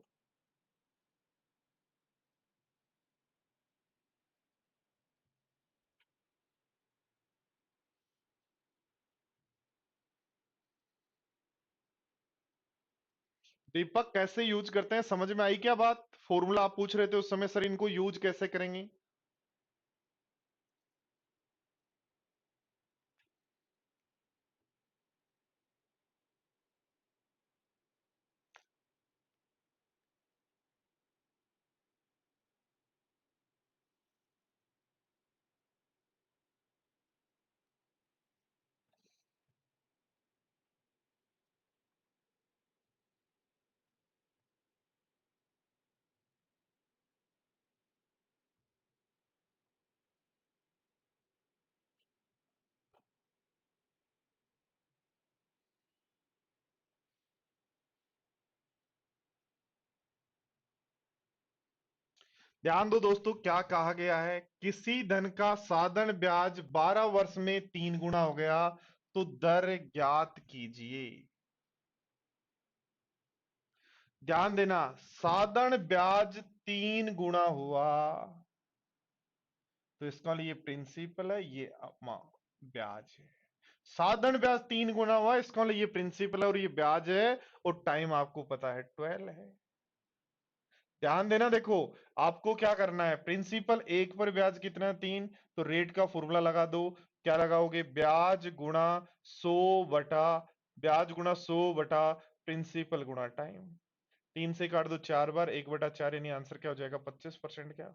दीपक कैसे यूज करते हैं, समझ में आई क्या बात? फॉर्मूला आप पूछ रहे थे उस समय, सर इनको यूज कैसे करेंगे? ध्यान दो दोस्तों, क्या कहा गया है? किसी धन का साधन ब्याज 12 वर्ष में 3 गुना हो गया तो दर ज्ञात कीजिए। ध्यान देना, साधन ब्याज 3 गुना हुआ तो इसका लिए प्रिंसिपल है, ये ब्याज है। साधन ब्याज 3 गुना हुआ, इसका लिए ये प्रिंसिपल है और ये ब्याज है। और टाइम आपको पता है 12 है। ध्यान देना, देखो आपको क्या करना है, प्रिंसिपल एक पर ब्याज कितना 3, तो रेट का फॉर्मूला लगा दो। क्या लगाओगे? ब्याज गुणा 100 बटा ब्याज गुणा 100 बटा प्रिंसिपल गुणा टाइम। 3 से काट दो 4 बार, 1/4, यानी आंसर क्या हो जाएगा? 25%। क्या?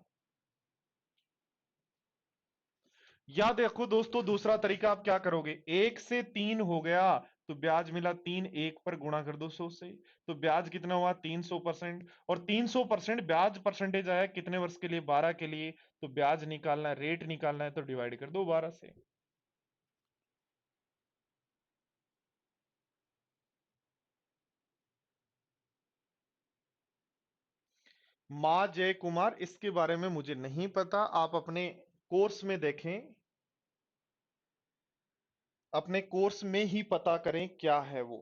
या देखो दोस्तों, दूसरा तरीका आप क्या करोगे, 1 से 3 हो गया तो ब्याज मिला 3, 1 पर गुणा कर दो 100 से, तो ब्याज कितना हुआ? 300%। और 300% ब्याज परसेंटेज आया कितने वर्ष के लिए? 12 के लिए। तो ब्याज निकालना है, रेट निकालना है, तो डिवाइड कर दो 12 से। मां जय कुमार, इसके बारे में मुझे नहीं पता, आप अपने कोर्स में देखें, अपने कोर्स में ही पता करें क्या है वो।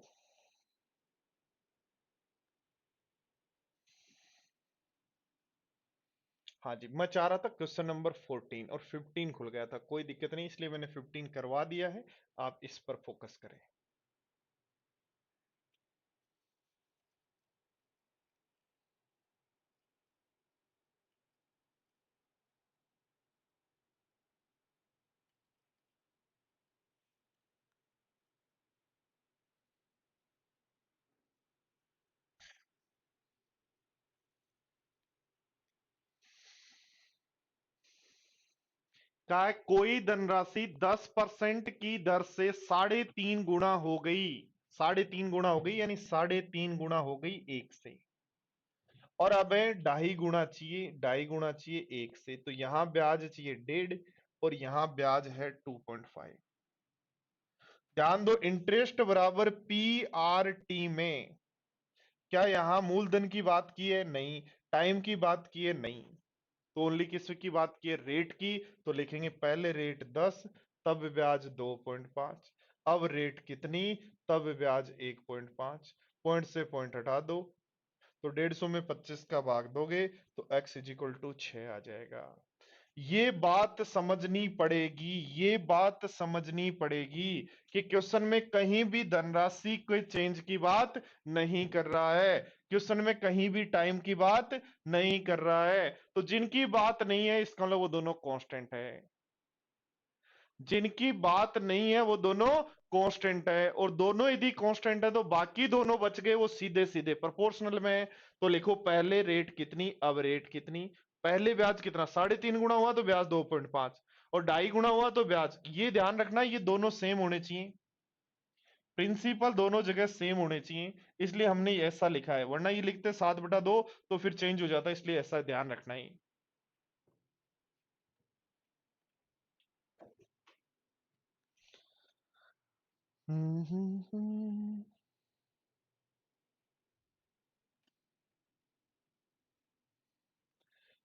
हाँ जी, मैं चाह रहा था क्वेश्चन नंबर 14 और 15 खुल गया था, कोई दिक्कत नहीं, इसलिए मैंने 15 करवा दिया है। आप इस पर फोकस करें। क्या है? कोई धनराशि 10% की दर से 3.5 गुना हो गई। 3.5 गुना हो गई, यानी 3.5 गुना हो गई एक से। और अब है 2.5 गुना चाहिए, 2.5 गुना चाहिए एक से, तो यहां ब्याज चाहिए 1.5 और यहां ब्याज है 2.5। ध्यान दो, इंटरेस्ट बराबर पी आर टी में क्या यहां मूलधन की बात की है? नहीं। टाइम की बात की है? नहीं। तो ओनली किस की बात की है? रेट की। तो लिखेंगे पहले रेट 10, तब ब्याज 2.5, अब रेट कितनी, तब ब्याज 1.5, पॉइंट से पॉइंट हटा दो, तो 150 में 25 का भाग दोगे तो x इज इक्वल टू 6 आ जाएगा। ये बात समझनी पड़ेगी, ये बात समझनी पड़ेगी कि क्वेश्चन में कहीं भी धनराशि कोई चेंज की बात नहीं कर रहा है, क्वेश्चन में कहीं भी टाइम की बात नहीं कर रहा है। तो जिनकी बात नहीं है इसका मतलब वो दोनों कांस्टेंट है, जिनकी बात नहीं है वो दोनों कांस्टेंट है, और दोनों यदि कांस्टेंट है तो बाकी दोनों बच गए वो सीधे सीधे प्रोपोर्शनल में है। तो लिखो पहले रेट कितनी, अब रेट कितनी। पहले ब्याज कितना? 3.5 गुना हुआ तो ब्याज 2.5, और ढाई गुना हुआ तो ब्याज। ये ध्यान रखना, ये दोनों सेम होने चाहिए, प्रिंसिपल दोनों जगह सेम होने चाहिए, इसलिए हमने ऐसा लिखा है, वरना ये लिखते 7/2 तो फिर चेंज हो जाता है, इसलिए ऐसा ध्यान रखना है।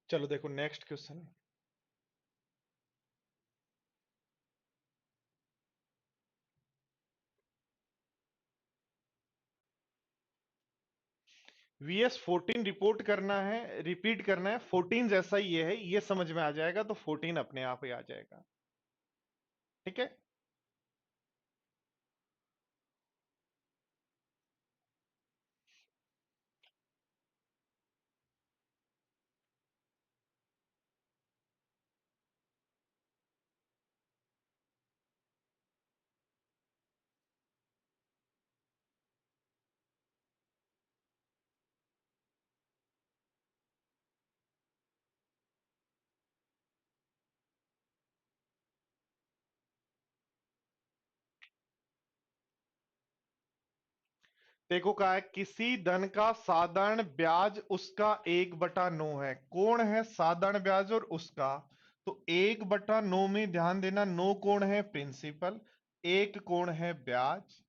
चलो देखो नेक्स्ट क्वेश्चन। VS14 रिपोर्ट करना है, रिपीट करना है, 14 जैसा ही ये है, ये समझ में आ जाएगा तो 14 अपने आप ही आ जाएगा। ठीक है। देखो कहा है किसी धन का साधारण ब्याज उसका 1/9 है। कौन है साधारण ब्याज और उसका? तो 1/9 में ध्यान देना, 9 कौन है? प्रिंसिपल। एक कौन है? ब्याज।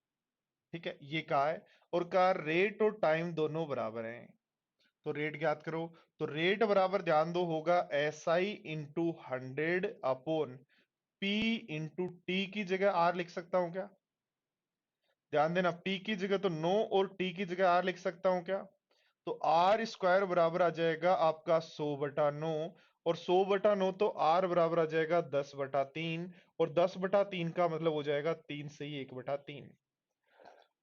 ठीक है, ये कहा है। और कहा रेट और टाइम दोनों बराबर हैं, तो रेट ज्ञात करो। तो रेट बराबर ध्यान दो होगा SI into 100 upon P into T, की जगह आर लिख सकता हूं क्या? ध्यान देना, P की जगह तो 9 और T की जगह आर लिख सकता हूं क्या? तो आर स्क्वायर बराबर आ जाएगा आपका 100/9, और 100/9 तो आर बराबर आ जाएगा 10/3, और 10/3 का मतलब हो जाएगा 3 से ही 1/3।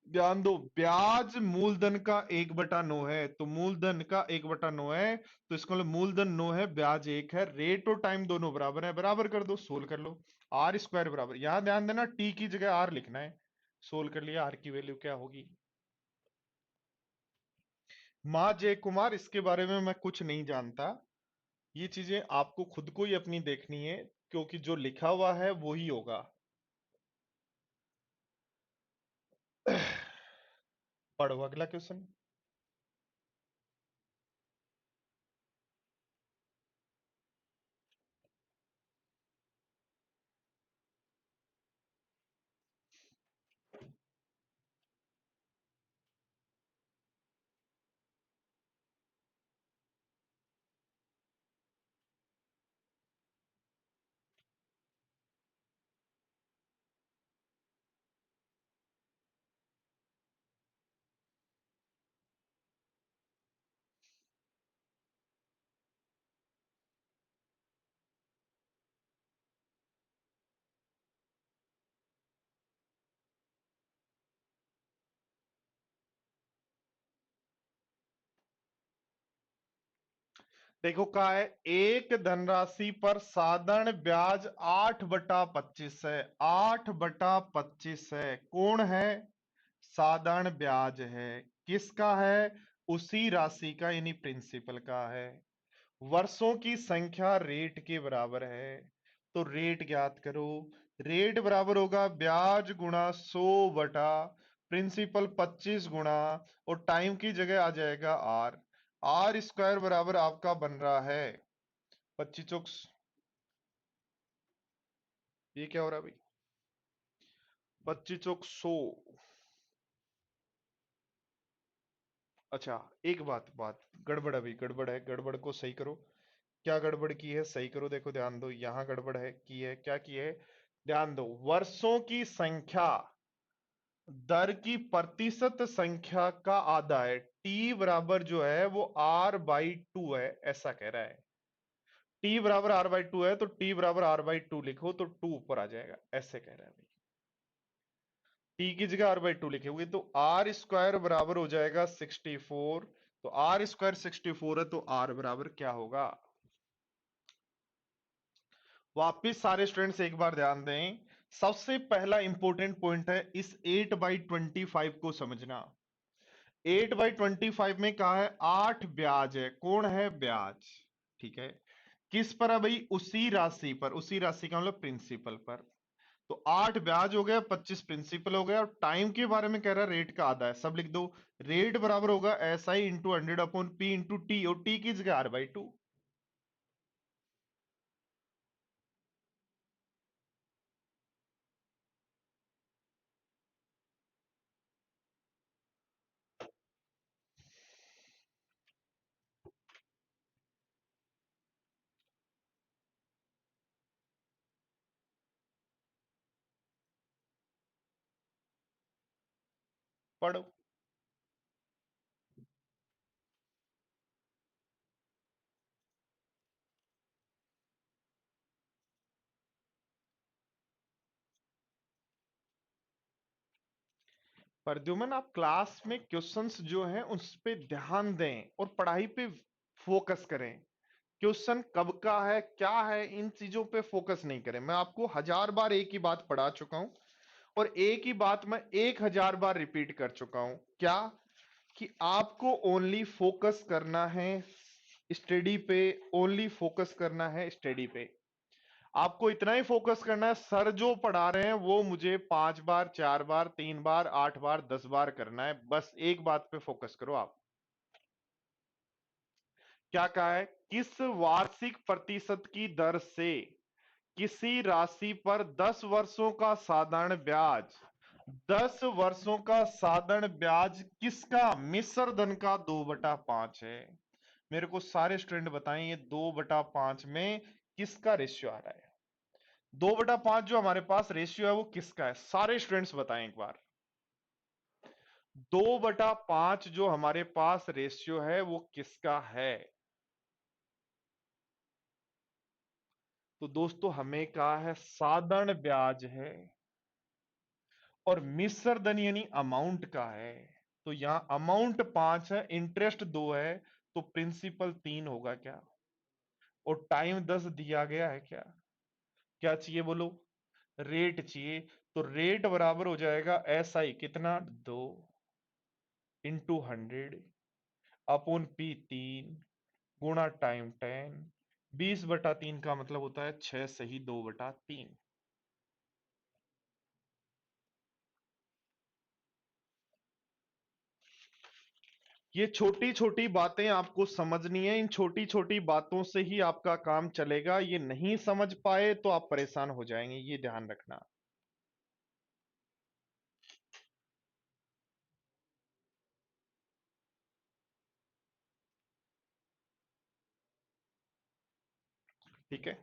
ध्यान दो, ब्याज मूलधन का 1/9 है, तो मूलधन का 1/9 है, तो इसका मतलब मूलधन 9 है, ब्याज 1 है, रेट और टाइम दोनों बराबर है, बराबर कर दो, सोल्व कर लो। आर स्क्वायर बराबर, यहां ध्यान देना टी की जगह आर लिखना है। सोल्व कर लिया, आर की वैल्यू क्या होगी? मां जय कुमार, इसके बारे में मैं कुछ नहीं जानता, ये चीजें आपको खुद को ही अपनी देखनी है, क्योंकि जो लिखा हुआ है वो ही होगा। पढ़ो अगला क्वेश्चन। देखो क्या है, एक धनराशि पर साधारण ब्याज 8/25 है, 8/25 है, कौन है? साधारण ब्याज है, किसका है? उसी राशि का, यानी प्रिंसिपल का है। वर्षों की संख्या रेट के बराबर है, तो रेट ज्ञात करो। रेट बराबर होगा ब्याज गुणा 100 बटा प्रिंसिपल 25 गुणा, और टाइम की जगह आ जाएगा आर। आर स्क्वायर बराबर आपका बन रहा है 25 चौक, ये क्या हो रहा है भाई? 25 चौक 100। अच्छा, एक बात गड़बड़ है भाई, गड़बड़ है, गड़बड़ को सही करो। क्या गड़बड़ की है, सही करो। देखो ध्यान दो, यहां गड़बड़ है, की है, क्या की है? ध्यान दो, वर्षों की संख्या दर की प्रतिशत संख्या का आधा है, टी बराबर जो है वो R/2 है, ऐसा कह रहा है। टी बराबर R/2 है, तो टी बराबर R/2 लिखो, तो 2 ऊपर आ जाएगा, ऐसे कह रहा है भाई। टी की जगह R/2 लिखे तो आर स्क्वायर बराबर हो जाएगा 64। तो आर स्क्वायर 64 है, तो आर बराबर क्या होगा? वापिस सारे स्टूडेंट्स एक बार ध्यान दें, सबसे पहला इंपॉर्टेंट पॉइंट है इस 8/25 को समझना। 8/25 में कहा है 8 ब्याज है, कौन है? ब्याज। ठीक है, किस पर है भाई? उसी राशि पर। उसी राशि का मतलब प्रिंसिपल पर। तो 8 ब्याज हो गया, 25 प्रिंसिपल हो गया, और टाइम के बारे में कह रहा है रेट का आधा है, सब लिख दो। रेट बराबर होगा S I into 100/p into T, और टी की जगह R/2। पढ़ो। प्रद्युमन, आप क्लास में क्वेश्चंस जो हैं उस पे ध्यान दें और पढ़ाई पे फोकस करें। क्वेश्चन कब का है, क्या है, इन चीजों पे फोकस नहीं करें। मैं आपको 1000 बार एक ही बात पढ़ा चुका हूं, और एक ही बात मैं 1000 बार रिपीट कर चुका हूं। क्या? कि आपको ओनली फोकस करना है स्टडी पे। ओनली फोकस करना है स्टडी पे। आपको इतना ही फोकस करना है, सर जो पढ़ा रहे हैं वो मुझे 5 बार, 4 बार, 3 बार, 8 बार, 10 बार करना है। बस एक बात पे फोकस करो आप। क्या कहा है? किस वार्षिक प्रतिशत की दर से किसी राशि पर 10 वर्षों का साधारण ब्याज, 10 वर्षों का साधारण ब्याज किसका मिश्र धन का 2/5 है? मेरे को सारे स्टूडेंट बताएं, ये 2/5 में किसका रेशियो आ रहा है? 2/5 जो हमारे पास रेशियो है वो किसका है? सारे स्टूडेंट्स बताएं एक बार। 2/5 जो हमारे पास रेशियो है वो किसका है? तो दोस्तों हमें कहा है साधारण ब्याज है, और मिश्र धन यानी अमाउंट का है। तो यहां अमाउंट 5 है, इंटरेस्ट 2 है, तो प्रिंसिपल 3 होगा क्या? और टाइम 10 दिया गया है क्या? क्या चाहिए बोलो? रेट चाहिए। तो रेट बराबर हो जाएगा एस आई कितना, 2 इंटू 100 अपॉन पी 3 गुणा टाइम 10। 20/3 का मतलब होता है 6 सही 2/3। ये छोटी छोटी बातें आपको समझनी है। इन छोटी छोटी बातों से ही आपका काम चलेगा। ये नहीं समझ पाए तो आप परेशान हो जाएंगे, ये ध्यान रखना। ठीक है।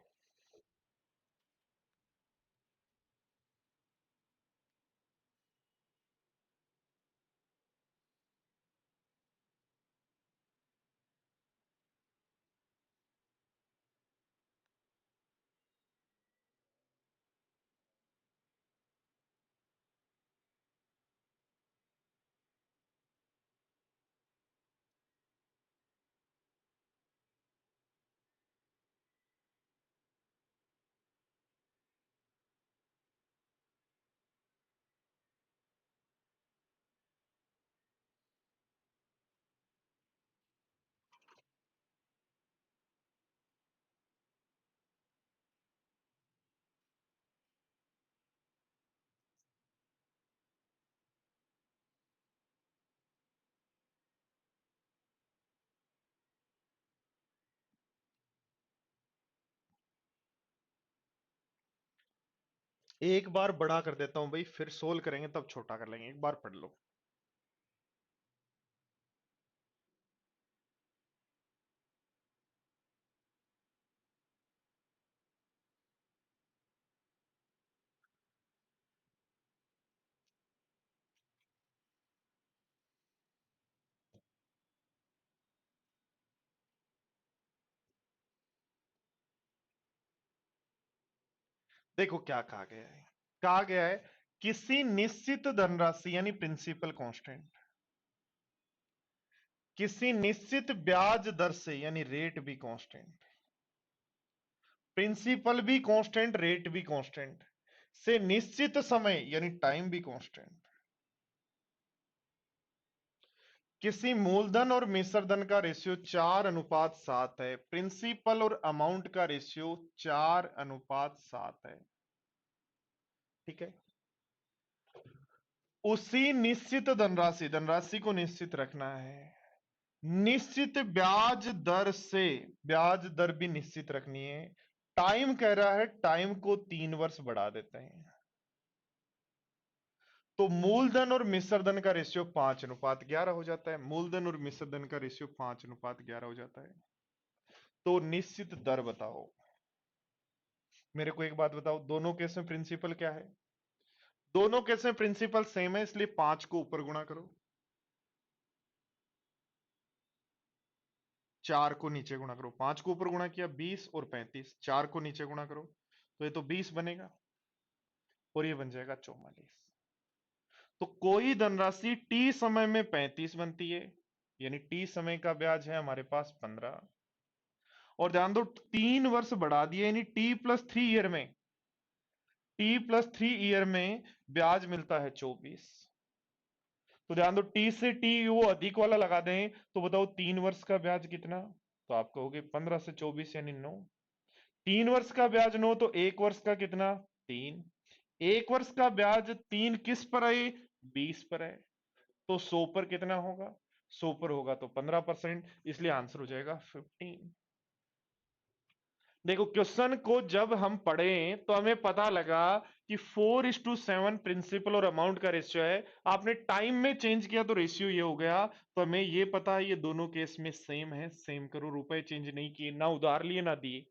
एक बार बड़ा कर देता हूं भाई, फिर सोल्व करेंगे तब छोटा कर लेंगे। एक बार पढ़ लो। देखो क्या कहा गया है। कहा गया है किसी निश्चित धनराशि यानी प्रिंसिपल कांस्टेंट, किसी निश्चित ब्याज दर से यानी रेट भी कांस्टेंट, प्रिंसिपल भी कांस्टेंट, रेट भी कांस्टेंट, से निश्चित समय यानी टाइम भी कांस्टेंट, किसी मूलधन और मिश्रधन का रेशियो 4:7 है, प्रिंसिपल और अमाउंट का रेशियो 4:7 है। ठीक है, उसी निश्चित धनराशि धनराशि को निश्चित रखना है, निश्चित ब्याज दर से ब्याज दर भी निश्चित रखनी है। टाइम कह रहा है, टाइम को 3 वर्ष बढ़ा देते हैं, तो मूलधन और मिश्रधन का रेशियो 5:11 हो जाता है। मूलधन और मिश्रधन का रेशियो 5:11 हो जाता है। तो निश्चित दर बताओ। मेरे को एक बात बताओ, दोनों केस में प्रिंसिपल क्या है? दोनों केस में प्रिंसिपल सेम है, इसलिए 5 को ऊपर गुणा करो, 4 को नीचे गुणा करो। 5 को ऊपर गुणा किया 20 और 35, 4 को नीचे गुणा करो तो ये तो 20 बनेगा और ये बन जाएगा 44। तो कोई धनराशि टी समय में 35 बनती है, यानी टी समय का ब्याज है हमारे पास 15, और ध्यान दो 3 वर्ष बढ़ा दिए, यानी T+3 ईयर में, T+3 ईयर में ब्याज मिलता है 24। तो ध्यान दो टी से टी वो अधिक वाला लगा दें तो बताओ 3 वर्ष का ब्याज कितना? तो आप कहोगे 15 से 24 यानी 9। 3 वर्ष का ब्याज 9, तो 1 वर्ष का कितना? 3। 1 वर्ष का ब्याज 3 किस पर है? 20 पर है। तो 100 पर कितना होगा? 100 पर होगा तो 15%, इसलिए आंसर हो जाएगा 15। देखो क्वेश्चन को जब हम पढ़ें तो हमें पता लगा कि 4:7 प्रिंसिपल और अमाउंट का रेशियो है, आपने टाइम में चेंज किया तो रेशियो ये हो गया। तो हमें ये पता है ये दोनों केस में सेम है, सेम करो। रुपए चेंज नहीं किए, ना उधार लिए ना दिए,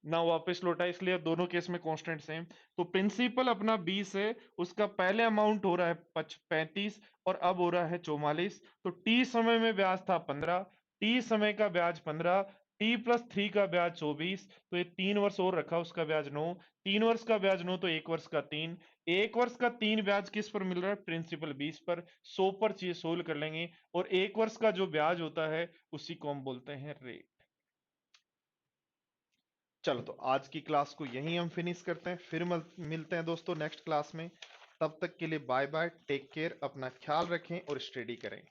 ना वापस लौटा, इसलिए दोनों केस में कांस्टेंट सेम। तो प्रिंसिपल अपना 20 है, उसका पहले अमाउंट हो रहा है 35 और अब हो रहा है 44। तो टी समय में ब्याज था 15, टी समय का ब्याज 15, T+3 का ब्याज 24, तो ये 3 वर्ष और रखा, उसका ब्याज 9। 3 वर्ष का ब्याज 9 तो 1 वर्ष का 3। 1 वर्ष का 3 ब्याज किस पर मिल रहा है? प्रिंसिपल 20 पर। 100 पर चीज सोल्व कर लेंगे, और 1 वर्ष का जो ब्याज होता है उसी को हम बोलते हैं रेट। चलो तो आज की क्लास को यहीं हम फिनिश करते हैं, फिर मिलते हैं दोस्तों नेक्स्ट क्लास में। तब तक के लिए बाय बाय, टेक केयर, अपना ख्याल रखें और स्टडी करें।